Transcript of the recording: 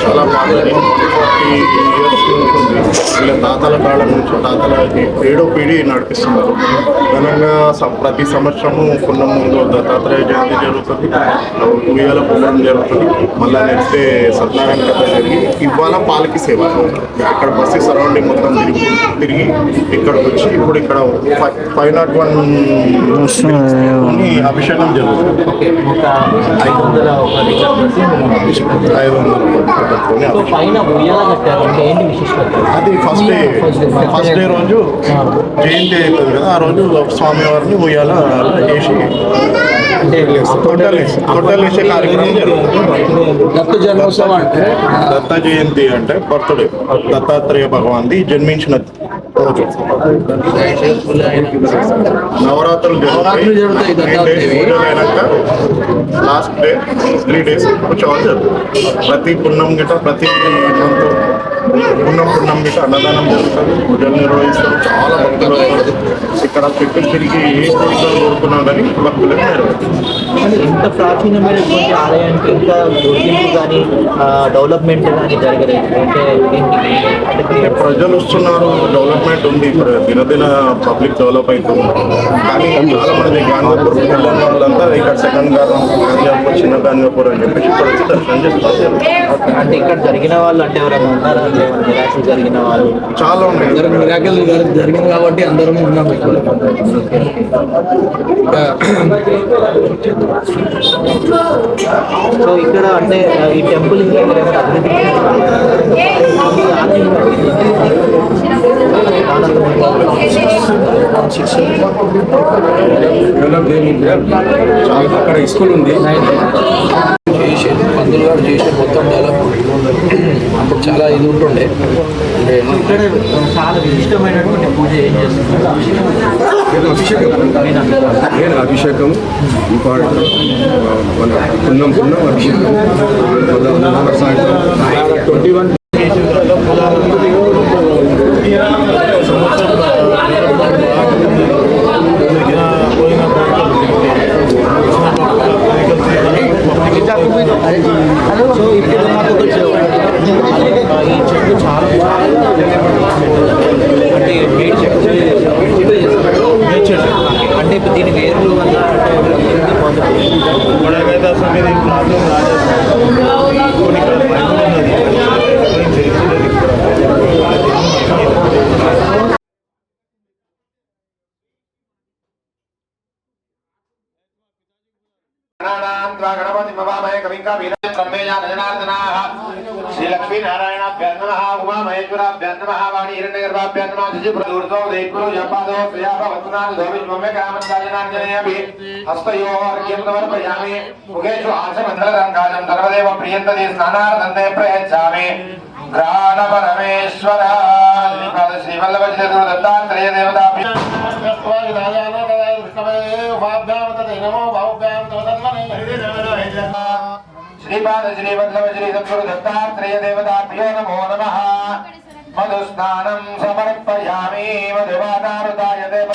చాలా బాగా 40 ఇయర్స్ వీళ్ళ తాతల కాలం నుంచి తాతల 7వ పీढ़ी నడిపిస్తున్నారు. ఘనంగా ప్రతి సంవత్సరము పున్నం ముందు దత్తాత్రేయ జయంతి జరుగుతుంది, ఉయ్యాల పున్నం జరుగుతుంది. మళ్ళీ నెక్స్ట్ డే సత్యనారాయణ కథ జరిగి ఇవాళ పాలకి సేవ ఇక్కడ బస్సు సరౌండింగ్ మొత్తం తిరిగి ఇక్కడికి వచ్చి ఇప్పుడు ఇక్కడ 501 అభిషేకం జరుగుతుంది. 500 అది ఫస్ట్ డే రోజు జయంతి అవుతుంది కదా, ఆ రోజు స్వామివారిని ఉయ్యాల చేసి తొట్టలేసే కార్యక్రమం జరుగుతుంది. దత్త జయంతి అంటే బర్త్డే, దత్తాత్రేయ భగవాన్ది జన్మించిన రోజు. నవరాత్రులు జరుగుతాయి. అయినాక లాస్ట్ డే 3 days ఉత్సవాలు జరుగుతాయి. ప్రతి పున్నం గిట ప్రతి పున్నం గిట అన్నదానం జరుగుతుంది, పూజలు నిర్వహిస్తారు. చాలా భక్తులు ఇక్కడ చుట్టూ తిరిగి ఏ కోరికలు కోరుకున్నా కానీ భక్తులకు నెరవేరుతుంది. ఇంత ప్రాచీనమైనటువంటి ఆలయానికి ఇంకా గుర్తింపు కానీ డెవలప్మెంట్ కానీ జరగలేదు అంటే ప్రజలు వస్తున్నారు, డెవలప్మెంట్ ఉంది, దినదిన పబ్లిక్ డెవలప్ అవుతుంది. కానీ చాలా మంది గాంధీపూర్ వెళ్ళిన వాళ్ళంతా ఇక్కడ సెకండ్ గాంధీపూర్ చిన్న గాంధీపూర్ అని చెప్పేసి ఇక్కడ వచ్చి దర్శనం చేస్తారు. అంటే ఇక్కడ జరిగిన వాళ్ళు అంటే ఎవరైనా ఉన్నారా? నిరాశలు జరిగిన వాళ్ళు చాలా ఉన్నాయి. జరిగింది కాబట్టి అందరం ఉన్నాం. సో ఇక్కడ అంటే ఈ టెంపుల్ ఇంకా అక్కడ స్కూల్ ఉంది చేసేది, పంతులు గారు చేసేది మొత్తం డెవలప్. అప్పుడు చాలా ఇది ఉంటుండే. ఇక్కడ చాలా ఇష్టమైనటువంటి పూజ ఏం చేస్తున్నారు? అభిషేకం ఇంపార్టెంట్. పున్నం అభిషేకం సాయంత్రం 21 సో ఇప్పుడు మాకు ఈ చెట్టు చాలా అంటే అంటే దీని వేర్లు వల్ల श्री लक्ष्मी नारायणाभ्यां नमः उमा महेश्वराभ्यां नमः वाणी हिरण्यगर्भाभ्यां नमः जिजिप्रदूर्तो देवगुरु जपादो श्रियाभवत्नाथ धोविज्वम्य कामञ्चाजनाञ्जनयपि हस्तयोः अर्घ्यं समर्पयामि मुखेषु हासमन्त्ररङ्गाजं सर्वदेव प्रियन्तति स्नानार्थं प्रयच्छामि घ्राणपरमेश्वर श्रीवल्लभचिरगुरु दत्तात्रेय देवताभ्यां श्रीपाद श्रीवल्लभ श्री सद्गुरु दत्तात्रेय देवताभ्यो नमो नमः। मधुस्नानं समर्पयामि मधुवातारुताय देव